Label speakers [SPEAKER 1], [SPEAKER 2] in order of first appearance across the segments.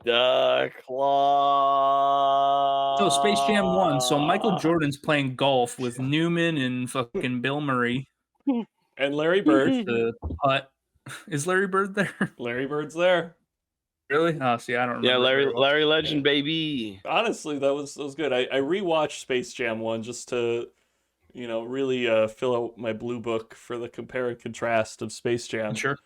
[SPEAKER 1] The Claw.
[SPEAKER 2] So Space Jam 1. So Michael Jordan's playing golf with Newman and fucking Bill Murray.
[SPEAKER 3] And Larry Bird.
[SPEAKER 2] The putt. Is Larry Bird there?
[SPEAKER 3] Larry Bird's there.
[SPEAKER 2] Really? Oh, see, I don't remember.
[SPEAKER 1] Yeah,
[SPEAKER 2] very well.
[SPEAKER 1] Larry Legend, baby.
[SPEAKER 3] Honestly, that was good. I rewatched Space Jam 1 just to, really fill out my blue book for the compare and contrast of Space Jam.
[SPEAKER 2] Sure.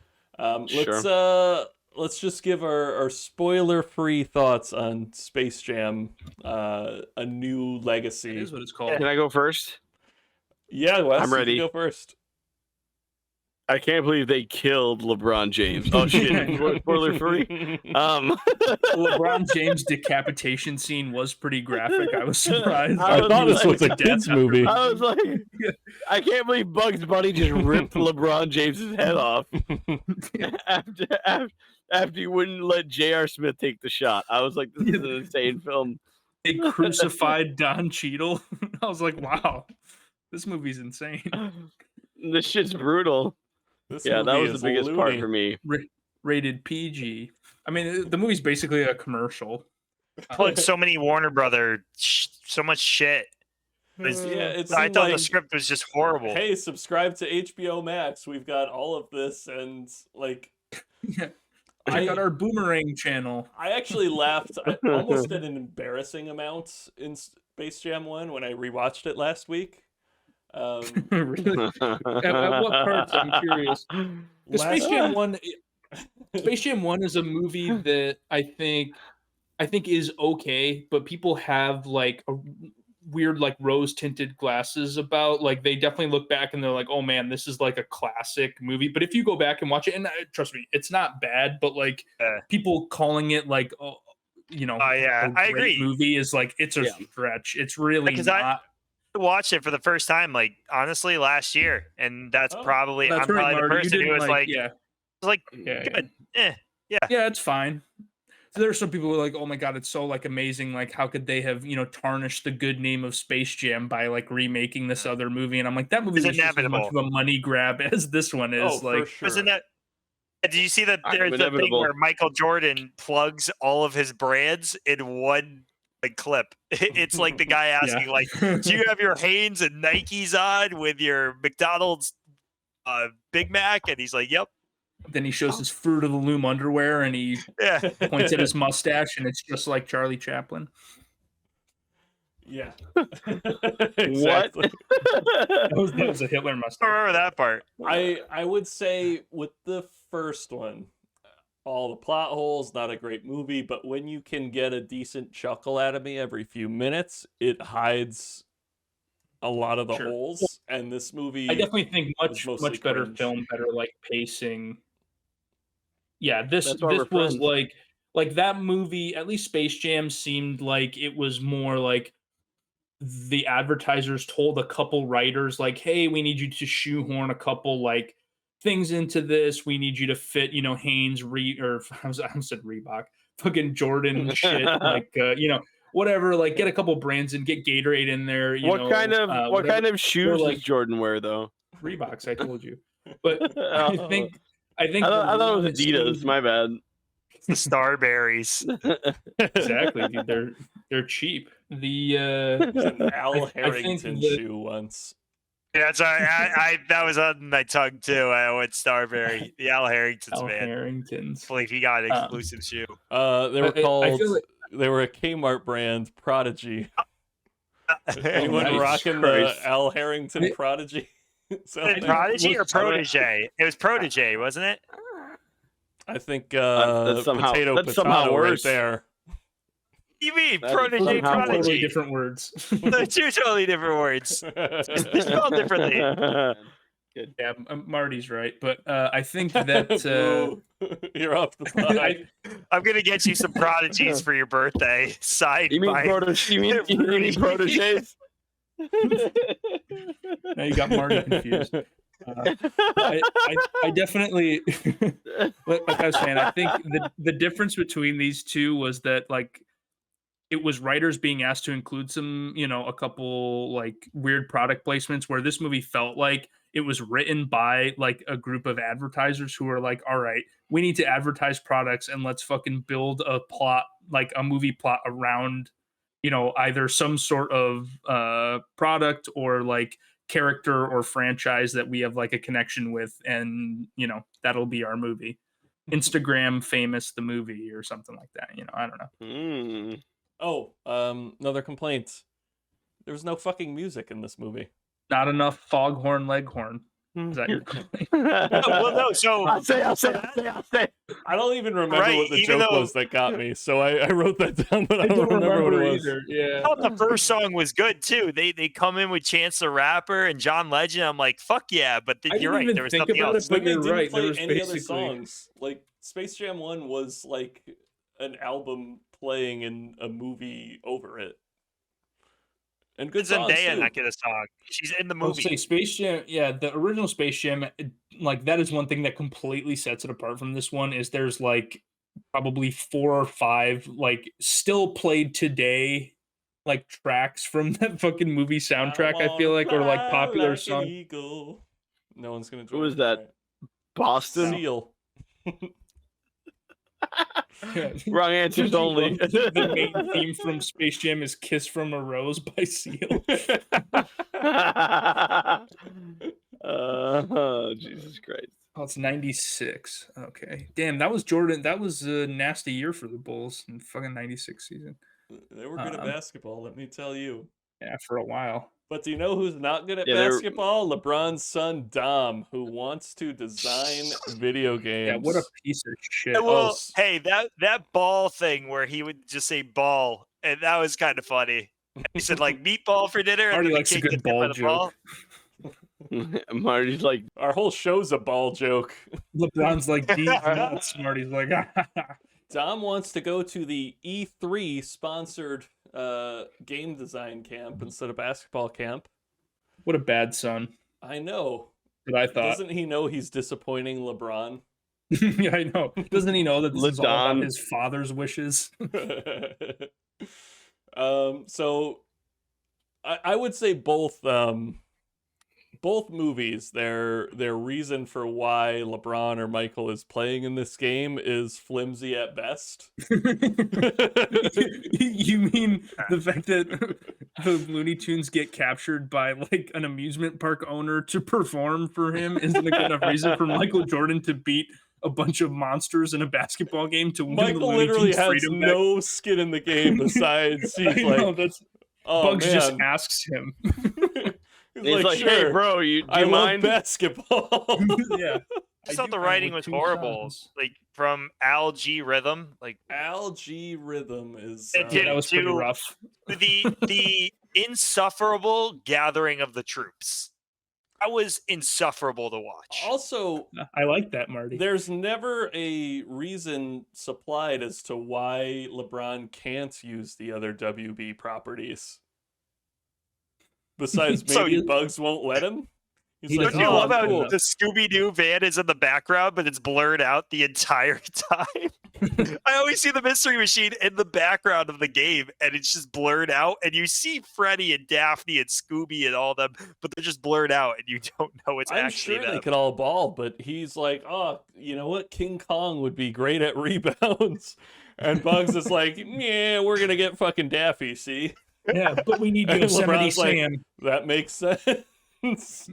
[SPEAKER 3] Let's just give our spoiler-free thoughts on Space Jam, A New Legacy.
[SPEAKER 2] That is what it's called.
[SPEAKER 1] Can I go first?
[SPEAKER 3] Yeah, Wes,
[SPEAKER 1] I'm ready.
[SPEAKER 3] You can go first.
[SPEAKER 1] I can't believe they killed LeBron James. Oh shit! Spoiler free.
[SPEAKER 2] LeBron James decapitation scene was pretty graphic. I was surprised.
[SPEAKER 3] I thought this was a kids movie.
[SPEAKER 1] I was like, I can't believe Bugs Bunny just ripped LeBron James's head off after he wouldn't let J.R. Smith take the shot. I was like, this is an insane film.
[SPEAKER 2] They crucified Don Cheadle. I was like, wow, this movie's insane.
[SPEAKER 1] This shit's brutal. That was the biggest part for me.
[SPEAKER 2] Rated PG. I mean, the movie's basically a commercial.
[SPEAKER 4] Put so many Warner Brother, so much shit. I thought the script was just horrible.
[SPEAKER 3] Hey, subscribe to HBO Max. We've got all of this, and
[SPEAKER 2] check out our Boomerang channel.
[SPEAKER 3] I actually laughed almost at an embarrassing amount in Space Jam 1 when I rewatched it last week.
[SPEAKER 2] Really? At what parts? I'm curious. Space Jam 1 is a movie that I think is okay, but people have like a weird like rose tinted glasses about. Like they definitely look back and they're like, oh man, this is like a classic movie. But if you go back and watch it, and trust me, it's not bad, but like people calling it like
[SPEAKER 4] I agree.
[SPEAKER 2] Movie is like it's a stretch. It's really not.
[SPEAKER 4] I watched it for the first time, like honestly, last year, and I'm probably the person who was good.
[SPEAKER 2] Yeah, it's fine. So there are some people who are like, oh my god, it's so like amazing. Like, how could they have tarnished the good name of Space Jam by like remaking this other movie? And I'm like, that movie is just as much of a money grab as this one is.
[SPEAKER 3] For sure.
[SPEAKER 4] Isn't that? Did you see that? There's the thing where Michael Jordan plugs all of his brands in one clip. It's like the guy asking, do you have your Hanes and Nikes on with your McDonald's Big Mac? And he's like, yep.
[SPEAKER 2] Then he shows his Fruit of the Loom underwear and he points at his mustache and it's just like Charlie Chaplin.
[SPEAKER 3] Yeah.
[SPEAKER 2] Exactly. that was a Hitler mustache.
[SPEAKER 4] I remember that part.
[SPEAKER 3] I would say with the first one, all the plot holes, not a great movie, but when you can get a decent chuckle out of me every few minutes, it hides a lot of the holes. And this movie,
[SPEAKER 2] I definitely think much better film, better like pacing. Yeah, this was like that movie. At least Space Jam seemed like it was more like the advertisers told a couple writers like, "Hey, we need you to shoehorn a couple like things into this. We need you to fit, Hanes I said Reebok, fucking Jordan shit, like whatever. Like get a couple brands and get Gatorade in there.
[SPEAKER 1] What kind of shoes does Jordan wear though?
[SPEAKER 2] Reeboks, I told you. But I think
[SPEAKER 1] I thought it was Adidas. My bad.
[SPEAKER 4] It's the Starberries.
[SPEAKER 2] Exactly, dude. They're cheap. The
[SPEAKER 3] Al Harrington shoe once.
[SPEAKER 4] Yeah, sorry. That was on my tongue too. I went Starberry. The Al Harringtons, man.
[SPEAKER 2] Harringtons.
[SPEAKER 4] I believe he got an exclusive shoe.
[SPEAKER 3] They were called. They were a Kmart brand, Prodigy. Anyone rocking the Al Harrington Prodigy?
[SPEAKER 4] Prodigy or Protege? It was Protege, wasn't it?
[SPEAKER 3] I think
[SPEAKER 1] that's somehow
[SPEAKER 3] right
[SPEAKER 1] worse
[SPEAKER 3] there.
[SPEAKER 4] You mean Protege, Prodigy?
[SPEAKER 2] Totally different words.
[SPEAKER 4] They're two totally different words. It's spelled differently.
[SPEAKER 2] Good. Yeah, Marty's right, but I think that
[SPEAKER 3] you're off the side.
[SPEAKER 4] I'm gonna get you some Prodigies for your birthday.
[SPEAKER 1] You mean proteges?
[SPEAKER 2] Now you got Marty confused. I definitely, like I was saying, I think the difference between these two was that like it was writers being asked to include some, a couple like weird product placements where this movie felt like it was written by like a group of advertisers who are like, all right, we need to advertise products and let's fucking build a plot, like a movie plot around, you know, either some sort of product or like character or franchise that we have like a connection with, and you know, that'll be our movie. Instagram famous the movie or something like that, you know. I don't know.
[SPEAKER 3] Oh, another complaint. There was no fucking music in this movie.
[SPEAKER 2] Not enough foghorn leghorn. Is that your complaint?
[SPEAKER 4] Well, no. So
[SPEAKER 1] I'll say.
[SPEAKER 3] I don't even remember
[SPEAKER 4] Right,
[SPEAKER 3] what the
[SPEAKER 4] even
[SPEAKER 3] joke
[SPEAKER 4] though-
[SPEAKER 3] was that got me, so I wrote that down, but I don't remember what it was.
[SPEAKER 2] either. Yeah.
[SPEAKER 4] I thought the first song was good too. They come in with Chance the Rapper and John Legend. I'm like, fuck yeah! But
[SPEAKER 2] I
[SPEAKER 4] you're
[SPEAKER 2] didn't
[SPEAKER 4] right.
[SPEAKER 2] even
[SPEAKER 4] There was
[SPEAKER 2] think
[SPEAKER 4] nothing
[SPEAKER 2] about
[SPEAKER 4] else.
[SPEAKER 2] it, but
[SPEAKER 3] But they
[SPEAKER 2] you're
[SPEAKER 3] didn't
[SPEAKER 2] right.
[SPEAKER 3] play
[SPEAKER 2] There was
[SPEAKER 3] any other
[SPEAKER 2] basically
[SPEAKER 3] songs. Like Space Jam 1 was like an album playing in a movie over it. And good songs
[SPEAKER 4] Zendaya
[SPEAKER 3] too.
[SPEAKER 4] not get a song. She's in the
[SPEAKER 2] I'll
[SPEAKER 4] movie.
[SPEAKER 2] say Space Jam. Yeah, the original Space Jam, like that is one thing that completely sets it apart from this one. Is there's like probably 4 or 5 like still played today, like tracks from that fucking movie soundtrack. I feel like, or like popular songs.
[SPEAKER 3] Eagle. No one's gonna.
[SPEAKER 1] Who was
[SPEAKER 3] join.
[SPEAKER 1] that? Boston.
[SPEAKER 3] Seal.
[SPEAKER 2] Yeah.
[SPEAKER 1] Wrong answers only.
[SPEAKER 2] The main theme from Space Jam is "Kiss from a Rose" by Seal.
[SPEAKER 1] Jesus Christ.
[SPEAKER 2] Oh, it's 96. Okay. Damn, that was Jordan. That was a nasty year for the Bulls in fucking 96 season.
[SPEAKER 3] They were good at basketball, let me tell you.
[SPEAKER 2] Yeah, for a while.
[SPEAKER 3] But do you know who's not good at
[SPEAKER 1] Yeah, they're-
[SPEAKER 3] basketball? LeBron's son, Dom, who wants to design video games.
[SPEAKER 2] Yeah, what a piece of shit.
[SPEAKER 4] Yeah, well,
[SPEAKER 3] Oh,
[SPEAKER 4] hey, that ball thing where he would just say ball, and that was kind of funny. He said like meatball for dinner, and
[SPEAKER 2] Marty
[SPEAKER 4] then the
[SPEAKER 2] likes a
[SPEAKER 4] kid
[SPEAKER 2] good
[SPEAKER 4] gets hit by
[SPEAKER 2] ball
[SPEAKER 4] the
[SPEAKER 2] joke.
[SPEAKER 1] Marty's like,
[SPEAKER 3] Our whole show's a ball joke.
[SPEAKER 2] LeBron's like, these nuts. Marty's like,
[SPEAKER 3] Dom wants to go to the E3 sponsored game design camp instead of basketball camp.
[SPEAKER 2] what a bad son.
[SPEAKER 3] I know.
[SPEAKER 2] That I thought.
[SPEAKER 3] Doesn't he know he's disappointing LeBron?
[SPEAKER 2] Yeah, I know. Doesn't he know that this is all about
[SPEAKER 1] LeDon.
[SPEAKER 2] his father's wishes?
[SPEAKER 3] So I would say both movies, their reason for why LeBron or Michael is playing in this game is flimsy at best.
[SPEAKER 2] You mean the fact that the Looney Tunes get captured by like an amusement park owner to perform for him isn't a good enough reason for Michael Jordan to beat a bunch of monsters in a basketball game to win the
[SPEAKER 3] Michael
[SPEAKER 2] Looney
[SPEAKER 3] literally
[SPEAKER 2] Tunes
[SPEAKER 3] has
[SPEAKER 2] freedom back?
[SPEAKER 3] no skin in the game besides he's
[SPEAKER 2] I know,
[SPEAKER 3] like,
[SPEAKER 2] that's
[SPEAKER 3] oh
[SPEAKER 2] Bugs just
[SPEAKER 3] man.
[SPEAKER 2] asks him.
[SPEAKER 1] he's like,
[SPEAKER 3] sure,
[SPEAKER 1] hey, bro, do
[SPEAKER 3] I
[SPEAKER 1] you
[SPEAKER 3] love
[SPEAKER 1] mind?
[SPEAKER 3] basketball.
[SPEAKER 2] Yeah.
[SPEAKER 4] I
[SPEAKER 2] I
[SPEAKER 4] thought
[SPEAKER 2] do
[SPEAKER 4] the
[SPEAKER 2] have,
[SPEAKER 4] writing
[SPEAKER 2] like,
[SPEAKER 4] was
[SPEAKER 2] 2
[SPEAKER 4] horrible.
[SPEAKER 2] sons.
[SPEAKER 4] Like from Al G Rhythm, like
[SPEAKER 3] Algae Rhythm is
[SPEAKER 4] It
[SPEAKER 2] Yeah,
[SPEAKER 4] did
[SPEAKER 2] that was pretty
[SPEAKER 4] too.
[SPEAKER 2] rough.
[SPEAKER 4] the insufferable gathering of the troops. That was insufferable to watch.
[SPEAKER 3] also
[SPEAKER 2] I like that, Marty.
[SPEAKER 3] there's never a reason supplied as to why LeBron can't use the other WB properties. Besides,
[SPEAKER 4] So
[SPEAKER 3] maybe
[SPEAKER 4] you-
[SPEAKER 3] Bugs won't let him. He's
[SPEAKER 2] He
[SPEAKER 3] like,
[SPEAKER 2] doesn't
[SPEAKER 4] Don't you
[SPEAKER 3] oh,
[SPEAKER 4] love
[SPEAKER 3] I'm
[SPEAKER 4] how
[SPEAKER 3] cool.
[SPEAKER 4] the Scooby-Doo van is in the background, but it's blurred out the entire time? I always see the Mystery Machine in the background of the game, and it's just blurred out, and you see Freddy and Daphne and Scooby and all them, but they're just blurred out, and you don't know it's
[SPEAKER 3] I'm
[SPEAKER 4] actually
[SPEAKER 3] sure
[SPEAKER 4] them.
[SPEAKER 3] they could all ball, but he's like, oh, you know what? King Kong would be great at rebounds. And Bugs is like, yeah, we're going to get fucking Daffy, see?
[SPEAKER 2] Yeah, but we need
[SPEAKER 3] And
[SPEAKER 2] Yosemite
[SPEAKER 3] LeBron's like,
[SPEAKER 2] Sam.
[SPEAKER 3] That makes sense.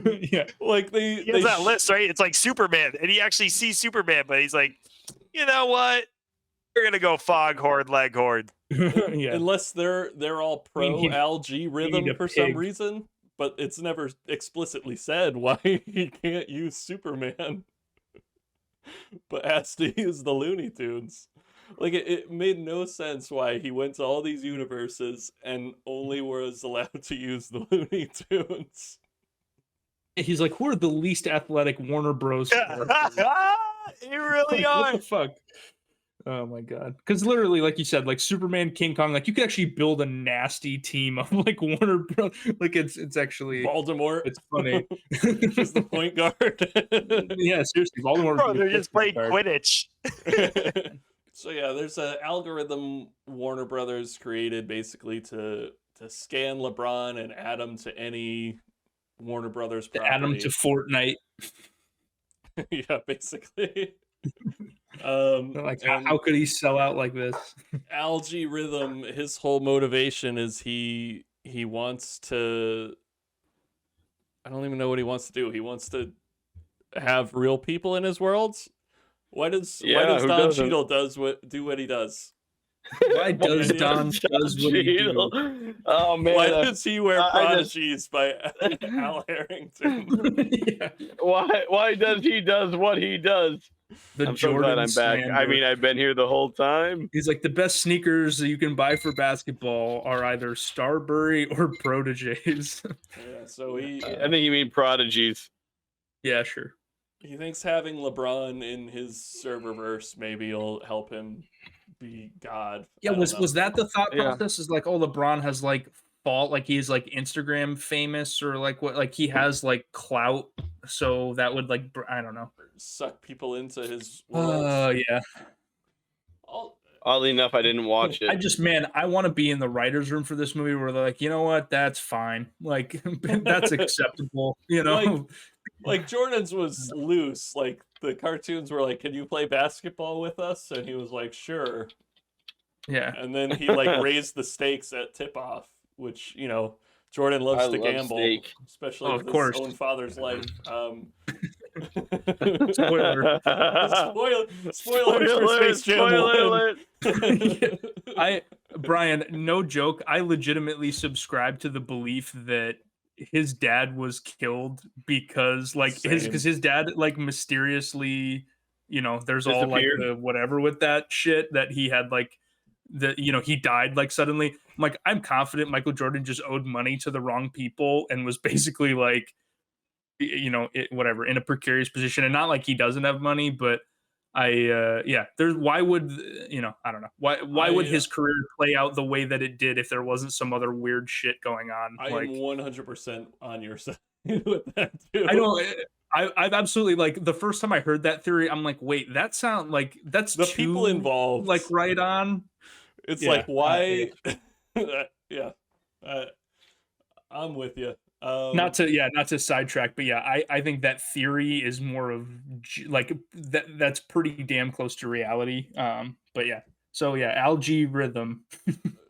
[SPEAKER 2] Yeah.
[SPEAKER 3] Like they
[SPEAKER 4] He has that list, right? It's like Superman, and he actually sees Superman, but he's like, you know what? We're gonna go Foghorn Leghorn.
[SPEAKER 2] Yeah.
[SPEAKER 3] unless they're all pro
[SPEAKER 2] he-
[SPEAKER 3] algae rhythm
[SPEAKER 2] need a
[SPEAKER 3] for some
[SPEAKER 2] pig.
[SPEAKER 3] reason, but it's never explicitly said why he can't use Superman, but has to use the Looney Tunes. Like it made no sense why he went to all these universes and only was allowed to use the Looney Tunes.
[SPEAKER 2] He's like, who are the least athletic Warner Bros. characters?
[SPEAKER 4] You really
[SPEAKER 2] Like,
[SPEAKER 4] are.
[SPEAKER 2] what the fuck? Oh my god! Because literally, like you said, like Superman, King Kong, like you could actually build a nasty team of like Warner Bros. Like it's actually
[SPEAKER 3] Voldemort
[SPEAKER 2] it's funny.
[SPEAKER 3] is the point guard.
[SPEAKER 2] Yeah, seriously, Voldemort.
[SPEAKER 4] Bro,
[SPEAKER 2] would be
[SPEAKER 4] they're
[SPEAKER 2] the
[SPEAKER 4] just
[SPEAKER 2] point
[SPEAKER 4] playing
[SPEAKER 2] guard.
[SPEAKER 4] Quidditch.
[SPEAKER 3] So yeah, there's an algorithm Warner Brothers created basically to scan LeBron and add him to any Warner Brothers property.
[SPEAKER 2] Add him to Fortnite.
[SPEAKER 3] Yeah, basically.
[SPEAKER 2] Like, how could he sell out like this?
[SPEAKER 3] Algae Rhythm, his whole motivation is he wants to. I don't even know what he wants to do. He wants to have real people in his worlds. Why does Don Cheadle do what he does?
[SPEAKER 2] Why does Don does what he do?
[SPEAKER 1] Oh man!
[SPEAKER 3] Why does he wear Prodigies by Al Harrington?
[SPEAKER 2] Yeah.
[SPEAKER 1] Why does he does what he does? I'm so glad I'm back.
[SPEAKER 2] slander.
[SPEAKER 1] I mean, I've been here the whole time.
[SPEAKER 2] He's like, the best sneakers that you can buy for basketball are either Starbury or Proteges.
[SPEAKER 3] Yeah, so I
[SPEAKER 1] think you mean prodigies.
[SPEAKER 2] Yeah, sure.
[SPEAKER 3] He thinks having LeBron in his serververse maybe will help him be God.
[SPEAKER 2] Yeah, was that the thought process? Is like, oh, LeBron has like like he's like Instagram famous, or like what, like he has like clout, so that would like, I don't know,
[SPEAKER 3] suck people into his world.
[SPEAKER 2] Yeah.
[SPEAKER 1] Oddly enough, I didn't watch it.
[SPEAKER 2] I want to be in the writer's room for this movie where they're like, you know what, that's fine, like that's acceptable, you know.
[SPEAKER 3] Like Jordan's was loose. Like the cartoons were like, "Can you play basketball with us?" And he was like, "Sure."
[SPEAKER 2] Yeah.
[SPEAKER 3] And then he like raised the stakes at tip off, which Jordan loves to gamble, especially with his own father's life. Spoiler for Space Jam 1.
[SPEAKER 2] Brian, no joke, I legitimately subscribe to the belief that his dad was killed because his dad like mysteriously, there's all like the whatever with that shit that he had, like he died like suddenly. I'm confident Michael Jordan just owed money to the wrong people and was basically like, whatever, in a precarious position, and not like he doesn't have money, but why would I don't know why would his career play out the way that it did if there wasn't some other weird shit going on?
[SPEAKER 3] I am 100% on your side with that too.
[SPEAKER 2] I know. I've absolutely, like, the first time I heard that theory, I'm like, wait, that sound like that's
[SPEAKER 3] the people involved,
[SPEAKER 2] like, right on.
[SPEAKER 3] It's like, why? I'm with you.
[SPEAKER 2] Not to sidetrack, but I think that theory is more of like that's pretty damn close to reality. But yeah, so yeah, Algae Rhythm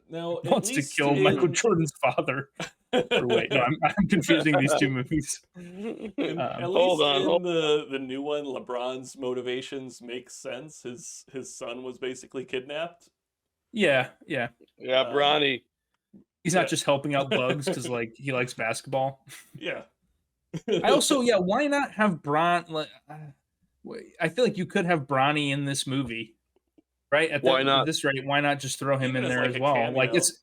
[SPEAKER 3] now
[SPEAKER 2] wants to kill Michael Jordan's father. Or wait, no, I'm confusing these two movies.
[SPEAKER 3] Hold on. The new one, LeBron's motivations make sense. His son was basically kidnapped.
[SPEAKER 2] Yeah,
[SPEAKER 1] Bronny.
[SPEAKER 2] He's not just helping out Bugs because like he likes basketball.
[SPEAKER 3] Yeah.
[SPEAKER 2] I also, why not have I feel like you could have Bronny in this movie, right? At this rate, why not just throw him in there as well? Cameo. Like it's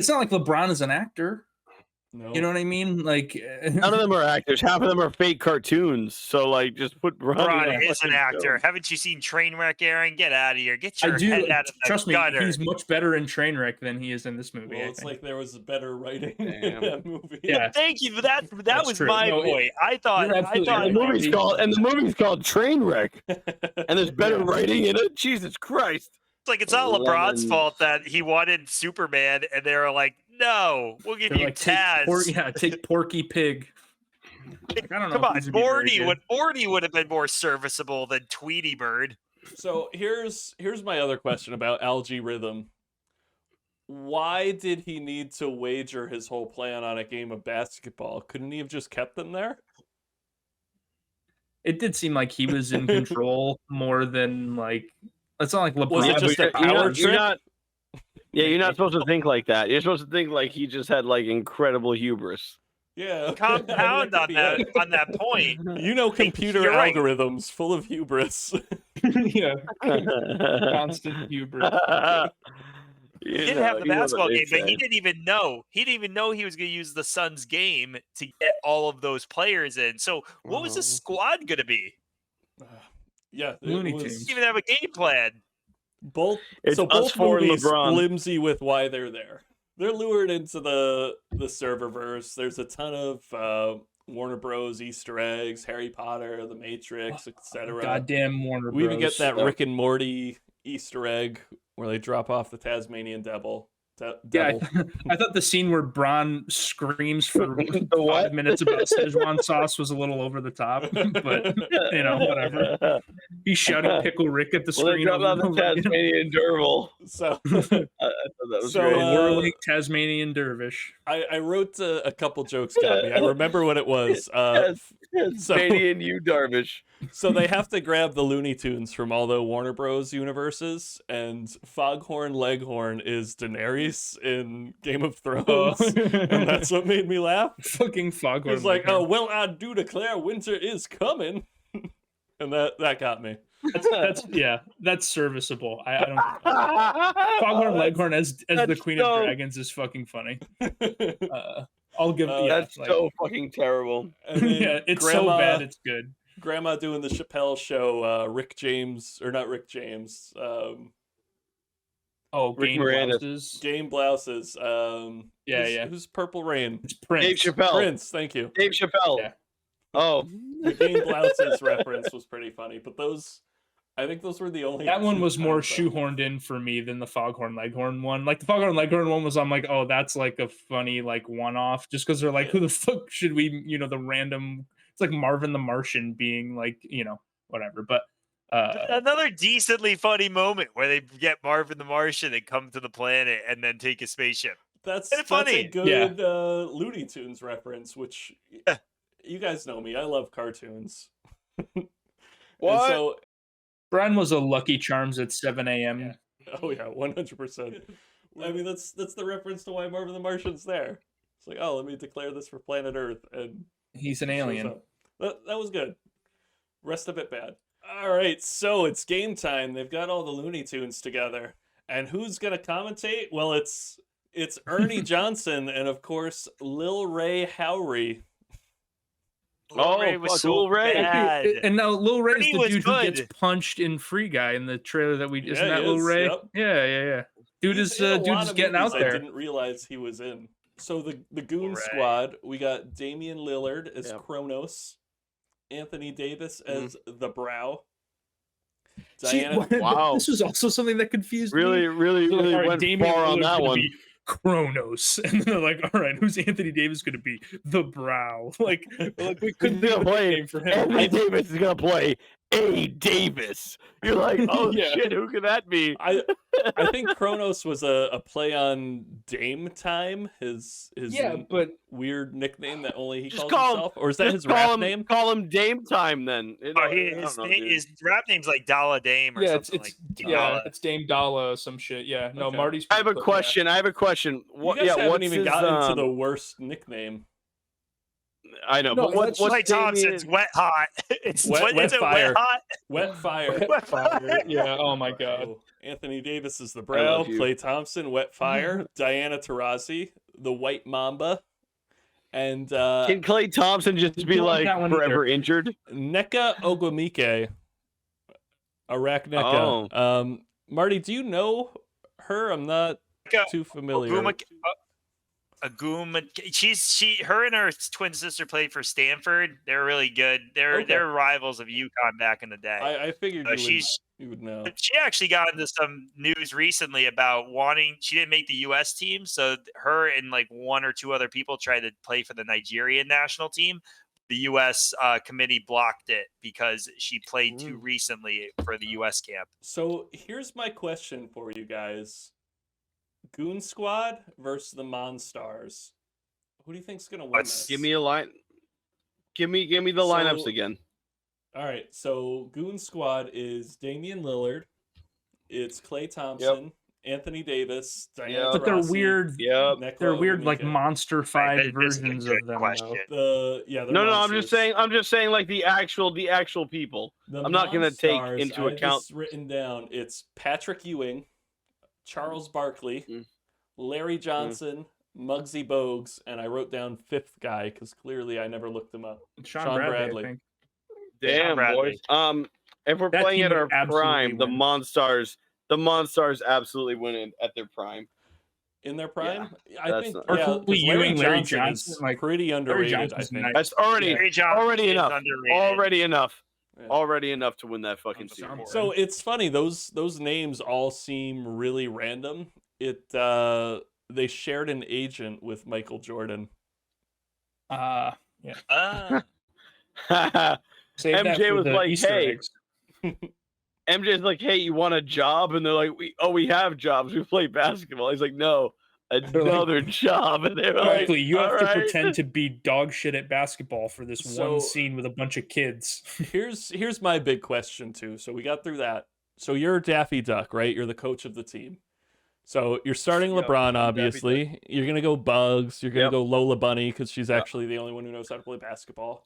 [SPEAKER 2] not like LeBron is an actor.
[SPEAKER 3] No.
[SPEAKER 2] You know what I mean? Like
[SPEAKER 1] none of them are actors. Half of them are fake cartoons. So like, just put
[SPEAKER 4] Bronny is an actor. Haven't you seen Trainwreck, Aaron? Get out of here. Get your head out of the
[SPEAKER 2] Trust
[SPEAKER 4] gutter.
[SPEAKER 2] me, he's much better in Trainwreck than he is in this movie.
[SPEAKER 3] Well, it's like there was better writing in that movie.
[SPEAKER 2] Yeah.
[SPEAKER 4] Thank you. That was true. My point. I thought
[SPEAKER 1] the movie's called Trainwreck, and there's better writing in it. Jesus Christ!
[SPEAKER 4] It's like it's not LeBron's fault that he wanted Superman, and they were like, "No, we'll give you Taz."
[SPEAKER 2] Take Porky Pig. Like, I don't know.
[SPEAKER 4] Come on, Morty would have been more serviceable than Tweety Bird.
[SPEAKER 3] So here's my other question about Algae Rhythm. Why did he need to wager his whole plan on a game of basketball? Couldn't he have just kept them there?
[SPEAKER 2] It did seem like he was in control more than like. It's not like LeBron.
[SPEAKER 3] Was it just a power trip?
[SPEAKER 1] You're not supposed to think like that. You're supposed to think like he just had like incredible hubris.
[SPEAKER 3] Yeah,
[SPEAKER 4] compound on that point.
[SPEAKER 3] Computer algorithms full of hubris.
[SPEAKER 2] Yeah, constant hubris.
[SPEAKER 4] He didn't have the basketball game, but he didn't even know. He didn't even know he was going to use the Suns game to get all of those players in. So, what was the squad going to be?
[SPEAKER 2] Looney Tunes.
[SPEAKER 4] Didn't even have a game plan.
[SPEAKER 3] Both movies flimsy with why they're there. They're lured into the serververse. There's a ton of Warner Bros. Easter eggs, Harry Potter, The Matrix, etc.
[SPEAKER 2] Goddamn Warner Bros.
[SPEAKER 3] We even get that Rick and Morty Easter egg where they drop off the Tasmanian Devil.
[SPEAKER 2] Yeah, I thought the scene where Bronn screams for 5 minutes about Szechuan sauce was a little over the top, but whatever. He's shouting "Pickle Rick" at the screen.
[SPEAKER 1] They dropped out the Tasmanian Dervil.
[SPEAKER 3] So
[SPEAKER 1] I thought that was great.
[SPEAKER 2] Whirling Tasmanian Dervish.
[SPEAKER 3] I wrote a couple jokes got me. I remember what it was.
[SPEAKER 1] Tasmanian you Darvish.
[SPEAKER 3] So they have to grab the Looney Tunes from all the Warner Bros. Universes, and Foghorn Leghorn is Daenerys in Game of Thrones, and that's what made me laugh.
[SPEAKER 2] Fucking Foghorn.
[SPEAKER 3] He's like, "Oh well, I do declare winter is coming," and that got me.
[SPEAKER 2] That's serviceable. I don't. Foghorn Leghorn as the Queen of Dragons is fucking funny. I'll give.
[SPEAKER 1] That's so fucking terrible.
[SPEAKER 2] Yeah, it's so bad. It's good.
[SPEAKER 3] Grandma doing the Chappelle Show. Rick James or not Rick James.
[SPEAKER 2] Game
[SPEAKER 1] Moranis.
[SPEAKER 2] Blouses.
[SPEAKER 3] Game Blouses. Who's Purple Rain?
[SPEAKER 2] It's Prince.
[SPEAKER 1] Dave Chappelle.
[SPEAKER 3] Prince. Thank you.
[SPEAKER 1] Dave Chappelle.
[SPEAKER 2] Yeah.
[SPEAKER 1] Oh,
[SPEAKER 3] the Game Blouses reference was pretty funny, but I think those were the only.
[SPEAKER 2] That one was more shoehorned in for me than the Foghorn Leghorn one. Like the Foghorn Leghorn one was, I'm like, oh, that's like a funny like one-off, just because they're like, who the fuck should we, the random. It's like Marvin the Martian being like, whatever. But
[SPEAKER 4] another decently funny moment where they get Marvin the Martian and come to the planet and then take a spaceship.
[SPEAKER 3] That's
[SPEAKER 4] funny.
[SPEAKER 3] A good Looney Tunes reference, which you guys know me. I love cartoons.
[SPEAKER 1] What?
[SPEAKER 3] So
[SPEAKER 2] Brian was a Lucky Charms at 7 a.m.
[SPEAKER 3] Yeah. Oh yeah, 100%. I mean, that's the reference to why Marvin the Martian's there. It's like, oh, let me declare this for planet Earth, and
[SPEAKER 2] he's an alien.
[SPEAKER 3] That was good. Rest of it bad. All right, so it's game time. They've got all the Looney Tunes together, and who's gonna commentate? Well, it's Ernie Johnson, and of course Lil Ray Howery.
[SPEAKER 4] Lil Ray was so
[SPEAKER 1] Lil Ray.
[SPEAKER 4] bad.
[SPEAKER 2] And now Lil Ray is
[SPEAKER 4] Ernie
[SPEAKER 2] the
[SPEAKER 4] was
[SPEAKER 2] dude who
[SPEAKER 4] good.
[SPEAKER 2] gets punched in Free Guy in the trailer that we. Isn't
[SPEAKER 3] Yeah,
[SPEAKER 2] that
[SPEAKER 3] he
[SPEAKER 2] Lil
[SPEAKER 3] is,
[SPEAKER 2] Ray?
[SPEAKER 3] yep.
[SPEAKER 2] Yeah. Dude
[SPEAKER 3] He's
[SPEAKER 2] is
[SPEAKER 3] in a lot of
[SPEAKER 2] getting out
[SPEAKER 3] movies
[SPEAKER 2] there.
[SPEAKER 3] I didn't realize he was in. So the Goon
[SPEAKER 4] Right.
[SPEAKER 3] Squad, we got Damian Lillard as Kronos, Anthony Davis as the Brow. Diana,
[SPEAKER 1] wow.
[SPEAKER 2] This was also something that confused me.
[SPEAKER 1] Really
[SPEAKER 2] All right,
[SPEAKER 1] went
[SPEAKER 2] Damian
[SPEAKER 1] far on
[SPEAKER 2] Lillard's
[SPEAKER 1] that
[SPEAKER 2] gonna
[SPEAKER 1] one.
[SPEAKER 2] be Kronos, and then they're like, "All right, who's Anthony Davis going to be? The Brow." Like we couldn't
[SPEAKER 1] He's
[SPEAKER 2] think
[SPEAKER 1] gonna
[SPEAKER 2] of a
[SPEAKER 1] play.
[SPEAKER 2] name for him.
[SPEAKER 1] Anthony Davis is gonna play A. Davis. You're like, oh
[SPEAKER 2] Yeah.
[SPEAKER 1] shit, who could that be?
[SPEAKER 3] I think Kronos was a play on Dame Time, his
[SPEAKER 2] but
[SPEAKER 3] weird nickname that only he
[SPEAKER 1] Just
[SPEAKER 3] calls
[SPEAKER 1] call him-
[SPEAKER 3] himself, or is that his
[SPEAKER 1] Call
[SPEAKER 3] rap
[SPEAKER 1] him,
[SPEAKER 3] name?
[SPEAKER 1] Call him Dame Time then.
[SPEAKER 4] His rap name's like Dalla Dame or something like Dalla.
[SPEAKER 2] it's Dame Dalla or some shit. Yeah, no,
[SPEAKER 3] Okay.
[SPEAKER 2] Marty's.
[SPEAKER 1] I have a
[SPEAKER 2] put-
[SPEAKER 1] question.
[SPEAKER 3] You guys haven't
[SPEAKER 1] what's
[SPEAKER 3] even
[SPEAKER 1] his,
[SPEAKER 3] gotten to the worst nickname.
[SPEAKER 1] I know,
[SPEAKER 2] No,
[SPEAKER 1] but
[SPEAKER 2] that's
[SPEAKER 1] what's
[SPEAKER 4] Clay Thompson's
[SPEAKER 1] Damian-
[SPEAKER 4] Wet Hot. It's
[SPEAKER 3] Wet
[SPEAKER 4] Wet
[SPEAKER 3] Fire.
[SPEAKER 4] Hot?
[SPEAKER 3] Wet Fire.
[SPEAKER 2] Wet Fire. Yeah. Oh my god.
[SPEAKER 3] Oh, Anthony Davis is the
[SPEAKER 1] I
[SPEAKER 3] Brow.
[SPEAKER 1] love you.
[SPEAKER 3] Clay Thompson, Wet Fire. Diana Taurasi, the White Mamba. And
[SPEAKER 1] Can Clay Thompson just be
[SPEAKER 2] Don't
[SPEAKER 1] like
[SPEAKER 2] that one
[SPEAKER 1] forever injured?
[SPEAKER 3] Neka Ogwumike. Arachneka.
[SPEAKER 1] Oh.
[SPEAKER 3] Marty, do you know her? I'm not too familiar.
[SPEAKER 4] Her and her twin sister played for Stanford. They're really good. They're rivals of UConn back in the day.
[SPEAKER 3] I figured you would know.
[SPEAKER 4] She actually got into some news recently about she didn't make the U.S. team, so her and like one or two other people tried to play for the Nigerian national team. The U.S. Committee blocked it because she played too recently for the U.S. camp.
[SPEAKER 3] So here's my question for you guys. Goon Squad versus the Monstars. Who do you think's gonna win this?
[SPEAKER 1] Give me a line. Give me the lineups again.
[SPEAKER 3] All right, so Goon Squad is Damian Lillard. It's Clay Thompson, Anthony Davis, Diana
[SPEAKER 2] But they're
[SPEAKER 3] Taurasi,
[SPEAKER 2] weird.
[SPEAKER 3] Neka
[SPEAKER 2] They're weird, like
[SPEAKER 3] Ogwumike.
[SPEAKER 2] Monster Five
[SPEAKER 4] This is a
[SPEAKER 2] versions
[SPEAKER 4] good
[SPEAKER 2] of them.
[SPEAKER 4] question.
[SPEAKER 2] Though.
[SPEAKER 3] They're
[SPEAKER 1] No, I'm
[SPEAKER 3] monsters.
[SPEAKER 1] just saying like the actual people.
[SPEAKER 3] The
[SPEAKER 1] I'm not gonna take
[SPEAKER 3] Monstars,
[SPEAKER 1] into
[SPEAKER 3] I have
[SPEAKER 1] account-
[SPEAKER 3] this written down. It's Patrick Ewing, Charles Barkley, Larry Johnson, Muggsy Bogues, and I wrote down fifth guy because clearly I never looked him up.
[SPEAKER 2] Sean Bradley. I think.
[SPEAKER 1] Damn,
[SPEAKER 4] Bradley.
[SPEAKER 1] boys. If we're
[SPEAKER 2] That
[SPEAKER 1] playing
[SPEAKER 2] team
[SPEAKER 1] at
[SPEAKER 2] would
[SPEAKER 1] our
[SPEAKER 2] absolutely
[SPEAKER 1] prime, the
[SPEAKER 2] win.
[SPEAKER 1] Monstars absolutely win it at their prime.
[SPEAKER 3] In their prime, I
[SPEAKER 1] that's
[SPEAKER 3] think.
[SPEAKER 1] not-
[SPEAKER 2] Or
[SPEAKER 3] Yeah,
[SPEAKER 2] Cooley
[SPEAKER 3] 'cause
[SPEAKER 2] Ewing, Larry
[SPEAKER 3] Johnson
[SPEAKER 2] Johnson,
[SPEAKER 3] is
[SPEAKER 2] like,
[SPEAKER 3] pretty underrated. I
[SPEAKER 2] Johnson's
[SPEAKER 3] think.
[SPEAKER 2] nice.
[SPEAKER 1] That's already
[SPEAKER 4] Larry Johnson
[SPEAKER 1] already
[SPEAKER 4] is
[SPEAKER 1] enough.
[SPEAKER 4] underrated.
[SPEAKER 1] Already enough.
[SPEAKER 3] Yeah.
[SPEAKER 1] Already enough to win that fucking
[SPEAKER 2] I'm
[SPEAKER 1] series.
[SPEAKER 2] bored.
[SPEAKER 3] So it's funny; those names all seem really random. they shared an agent with Michael Jordan.
[SPEAKER 2] Yeah.
[SPEAKER 1] MJ was like, "Hey." MJ's like, "Hey, you want a job?" And they're like, "We have jobs. We play basketball." He's like, "No, another job." And they're like,
[SPEAKER 2] you have to pretend to be dog shit at basketball for this one scene with a bunch of kids.
[SPEAKER 3] Here's my big question too. So we got through that. So you're Daffy Duck, right? You're the coach of the team. So you're starting LeBron, obviously. You're gonna go Bugs. You're gonna go Lola Bunny because she's actually the only one who knows how to play basketball.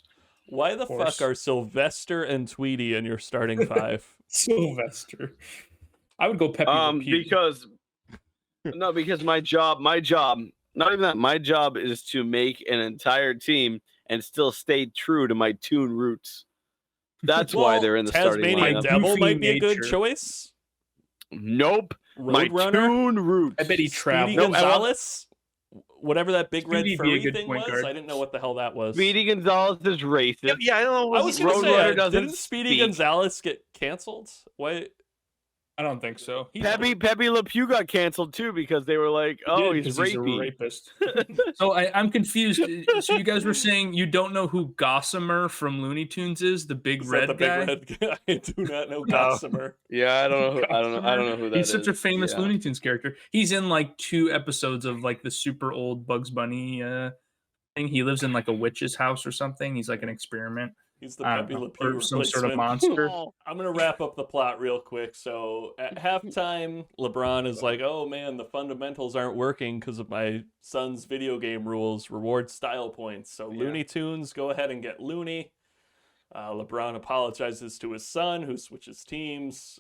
[SPEAKER 3] Why the fuck are Sylvester and Tweety in your starting five?
[SPEAKER 2] Sylvester. I would go Pepe Le Pew.
[SPEAKER 1] Because my job, not even that, my job is to make an entire team and still stay true to my Toon roots. That's why they're in the starting lineup.
[SPEAKER 3] Tasmanian Devil might be a good choice.
[SPEAKER 1] Nope. My
[SPEAKER 3] Roadrunner?
[SPEAKER 1] Toon roots.
[SPEAKER 2] I bet he traveled.
[SPEAKER 3] Speedy Gonzalez? Whatever that big red furry thing was,
[SPEAKER 2] guard.
[SPEAKER 3] I didn't know what the hell that was.
[SPEAKER 1] Speedy Gonzalez is racist.
[SPEAKER 4] Yeah, I don't know.
[SPEAKER 3] I was going to say,
[SPEAKER 1] doesn't
[SPEAKER 3] didn't Speedy Gonzalez get canceled? Why?
[SPEAKER 2] I don't think so.
[SPEAKER 1] Pepe Le Pew got canceled too because they were like, "Oh, he's
[SPEAKER 2] a rapist." So I'm confused. So you guys were saying you don't know who Gossamer from Looney Tunes is? The big red guy.
[SPEAKER 3] I do not know Gossamer.
[SPEAKER 1] Yeah, I don't know. I don't know who that is.
[SPEAKER 2] He's such a famous Looney Tunes character. He's in like 2 episodes of like the super old Bugs Bunny thing. He lives in like a witch's house or something. He's like an experiment.
[SPEAKER 3] He's the Pepe Le Pew
[SPEAKER 2] or some sort of monster.
[SPEAKER 3] I'm going to wrap up the plot real quick. So at halftime, LeBron is like, "Oh man, the fundamentals aren't working because of my son's video game rules, reward style points. So Looney Tunes, go ahead and get Looney." LeBron apologizes to his son, who switches teams.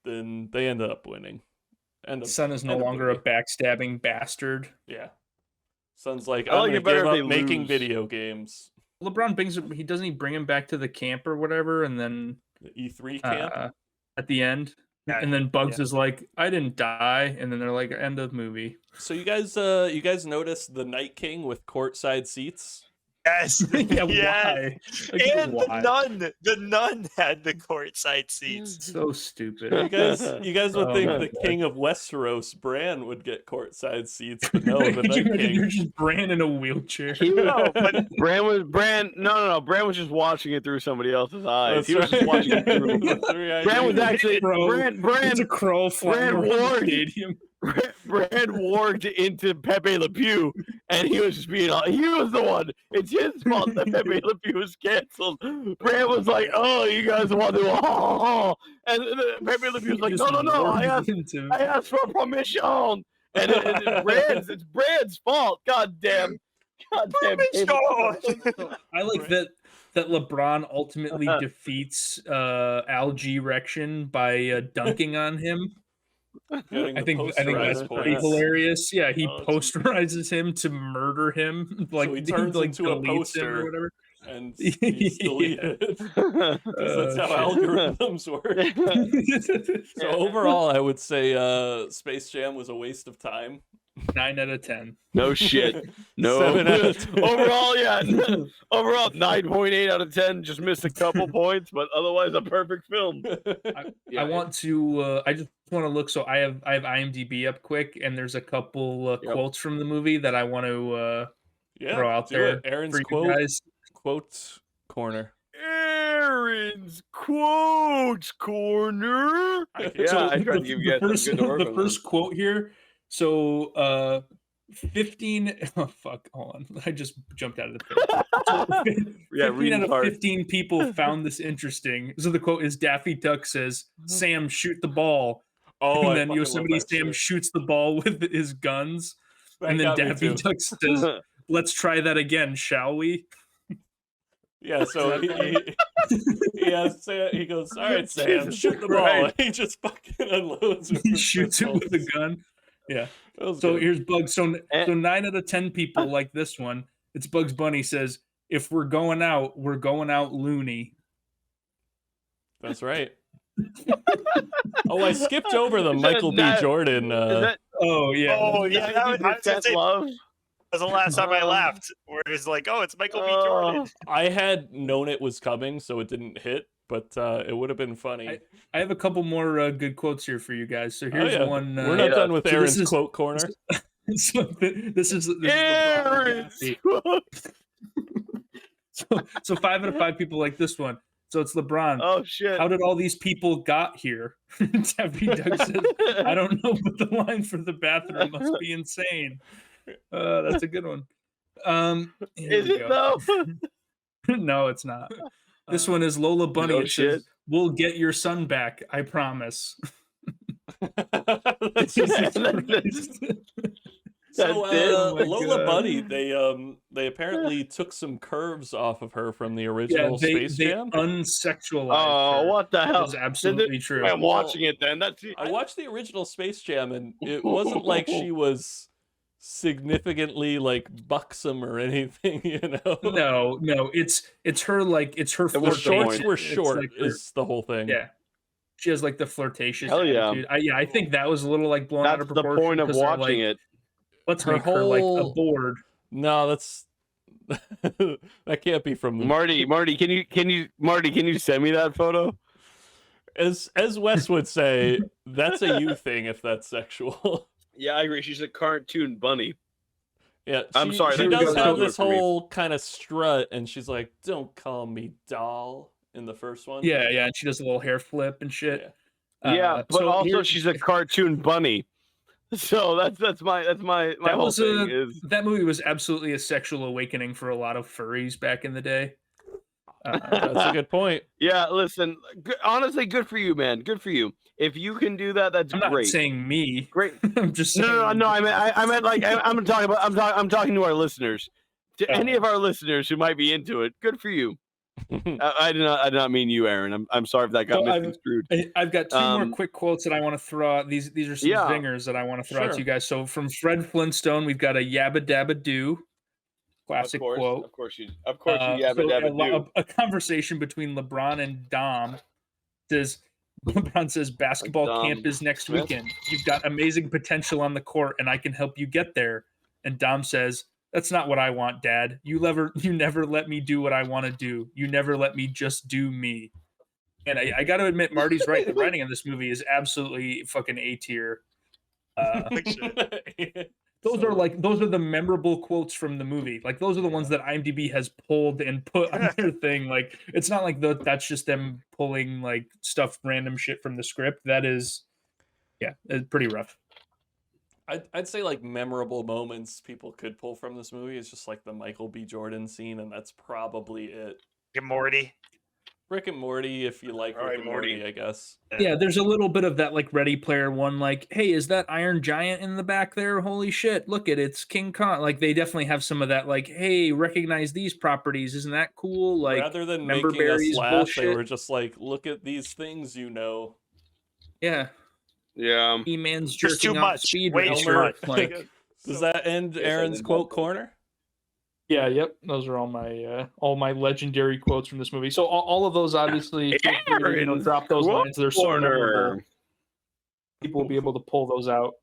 [SPEAKER 3] Then they end up winning.
[SPEAKER 2] Son is no longer a backstabbing bastard.
[SPEAKER 3] Yeah. Son's like, "I'm going to give up making video games."
[SPEAKER 2] LeBron brings doesn't he bring him back to the camp or whatever, and then
[SPEAKER 3] the E3 camp
[SPEAKER 2] at the end, and then Bugs is like, "I didn't die," and then they're like, "End of movie."
[SPEAKER 3] So you guys noticed the Night King with courtside seats?
[SPEAKER 4] Yes.
[SPEAKER 2] Why?
[SPEAKER 4] And why? The nun had the courtside seats.
[SPEAKER 2] So stupid.
[SPEAKER 3] You guys would think the King of Westeros, Bran, would get courtside seats, but no, the Night King.
[SPEAKER 2] You're just Bran in a wheelchair.
[SPEAKER 4] But
[SPEAKER 1] Bran was just watching it through somebody else's eyes. He was just watching it through. Bran was actually Bran.
[SPEAKER 2] It's a crow flying around the stadium.
[SPEAKER 1] Bran walked into Pepe Le Pew, and he was just he was the one. It's his fault that Pepe Le Pew was canceled. Bran was like, "Oh, you guys want to?" And Pepe Le Pew was like, "No, I asked for permission." And it's Bran's fault. God damn.
[SPEAKER 2] I like that LeBron ultimately defeats Al G. Rection by dunking on him. I think that's pretty hilarious. Yeah, he posterizes him to murder him. Like
[SPEAKER 3] so he turns into a poster
[SPEAKER 2] or whatever.
[SPEAKER 3] And he's deleted. Because that's how algorithms work. So overall, I would say Space Jam was a waste of time.
[SPEAKER 2] 9 out of 10.
[SPEAKER 1] No shit. No.
[SPEAKER 3] 7 out of 10.
[SPEAKER 1] Overall, yeah. Overall, 9.8 out of 10. Just missed a couple points, but otherwise a perfect film.
[SPEAKER 2] I want to. I just want to look. So I have IMDb up quick, and there's a couple quotes from the movie that I want to throw out there.
[SPEAKER 3] Aaron's quote corner.
[SPEAKER 1] Aaron's quotes corner.
[SPEAKER 2] I tried to give you guys the first quote here. So 15 hold on. I just jumped out of the page. 15 out of 15 people found this interesting. So the quote is Daffy Duck says, "Sam, shoot the ball." And then Sam shoots the ball with his guns. And then Daffy Duck says, "Let's try that again, shall we?"
[SPEAKER 3] Yeah, so he goes, "All right, Sam, shoot the ball." And he just fucking unloads.
[SPEAKER 2] He shoots it with a gun. Yeah. So here's Bugs. So 9 out of 10 people like this one. It's Bugs Bunny says, "If we're going out loony."
[SPEAKER 3] That's right. I skipped over the Michael B. Jordan.
[SPEAKER 2] Yeah.
[SPEAKER 4] Oh yeah. That was the last time I laughed. Where it's like, "Oh, it's Michael B. Jordan."
[SPEAKER 3] I had known it was coming, so it didn't hit. But it would have been funny.
[SPEAKER 2] I have a couple more good quotes here for you guys. So here's one.
[SPEAKER 3] We're not done with Aaron's quote corner.
[SPEAKER 2] So this is
[SPEAKER 1] Aaron's quote.
[SPEAKER 2] So 5 out of 5 people like this one. So it's LeBron.
[SPEAKER 1] Oh shit!
[SPEAKER 2] How did all these people got here? Taffy Doug says, "I don't know, but the line for the bathroom must be insane." That's a good one.
[SPEAKER 1] Is it though?
[SPEAKER 2] No, it's not. This one is Lola Bunny.
[SPEAKER 1] No
[SPEAKER 2] it says, "We'll get your son back, I promise."
[SPEAKER 3] That's So Lola Bunny, they apparently took some curves off of her from the original Space Jam.
[SPEAKER 2] Unsexualized.
[SPEAKER 1] Oh, what the hell?
[SPEAKER 2] That's absolutely true.
[SPEAKER 1] I'm watching it then.
[SPEAKER 3] I watched the original Space Jam, and it wasn't like she was significantly like buxom or anything, you know.
[SPEAKER 2] No, it's her like it's her.
[SPEAKER 3] The shorts were short like is the whole thing.
[SPEAKER 2] Yeah. She has like the flirtatious
[SPEAKER 1] attitude.
[SPEAKER 2] Yeah. I think that was a little like blown out of proportion.
[SPEAKER 1] That's the point of watching it.
[SPEAKER 2] Let's make her like a board.
[SPEAKER 3] No, that's that can't be from
[SPEAKER 1] Marty. Can you send me that photo?
[SPEAKER 3] As Wes would say, that's a you thing if that's sexual.
[SPEAKER 1] Yeah, I agree. She's a cartoon bunny.
[SPEAKER 3] Yeah,
[SPEAKER 1] I'm sorry.
[SPEAKER 3] She does have this whole kind of strut, and she's like, "Don't call me doll." In the first one.
[SPEAKER 2] Yeah, and she does a little hair flip and shit.
[SPEAKER 1] Yeah, but also she's a cartoon bunny. So that's my whole thing.
[SPEAKER 2] That movie was absolutely a sexual awakening for a lot of furries back in the day.
[SPEAKER 3] That's a good point.
[SPEAKER 1] Yeah, listen, honestly, good for you, man. Good for you. If you can do that, that's great.
[SPEAKER 2] I'm not saying me.
[SPEAKER 1] Great.
[SPEAKER 2] I'm just saying
[SPEAKER 1] no. I meant like I'm talking to our listeners. To any of our listeners who might be into it, good for you. I did not mean you, Aaron. I'm sorry if that got misconstrued.
[SPEAKER 2] I've got 2 more quick quotes that I want to throw out. These are some zingers that I want to throw out to you guys. So from Fred Flintstone, we've got a yabba dabba doo. Classic quote.
[SPEAKER 1] Of course you yabba dabba do.
[SPEAKER 2] A conversation between LeBron and Dom says, LeBron says, basketball camp is next weekend. You've got amazing potential on the court, and I can help you get there. And Dom says, that's not what I want, Dad. You never let me do what I want to do. You never let me just do me. And I got to admit, Marty's right. The writing in this movie is absolutely fucking A tier. Those are the memorable quotes from the movie. Like those are the ones that IMDb has pulled and put on their thing. Like it's not like that's just them pulling like random shit from the script. That is, it's pretty rough.
[SPEAKER 3] I'd say like memorable moments people could pull from this movie is just like the Michael B. Jordan scene, and that's probably it. Rick and Morty, if you like Rick and Morty, I guess.
[SPEAKER 2] Yeah, there's a little bit of that like Ready Player One, like, hey, is that Iron Giant in the back there? Holy shit, look it's King Kong. Like they definitely have some of that, like, hey, recognize these properties, isn't that cool? Like
[SPEAKER 3] rather than making us laugh, they were just like, look at these things, you know.
[SPEAKER 2] Yeah.
[SPEAKER 1] Yeah.
[SPEAKER 2] E-Man's
[SPEAKER 4] just too much.
[SPEAKER 2] Speed
[SPEAKER 4] Way too much.
[SPEAKER 2] Like,
[SPEAKER 3] does that end Aaron's quote corner?
[SPEAKER 2] Yeah, yep. Those are all my legendary quotes from this movie. So all of those obviously drop those lines. They're so memorable. People will be able to pull those out.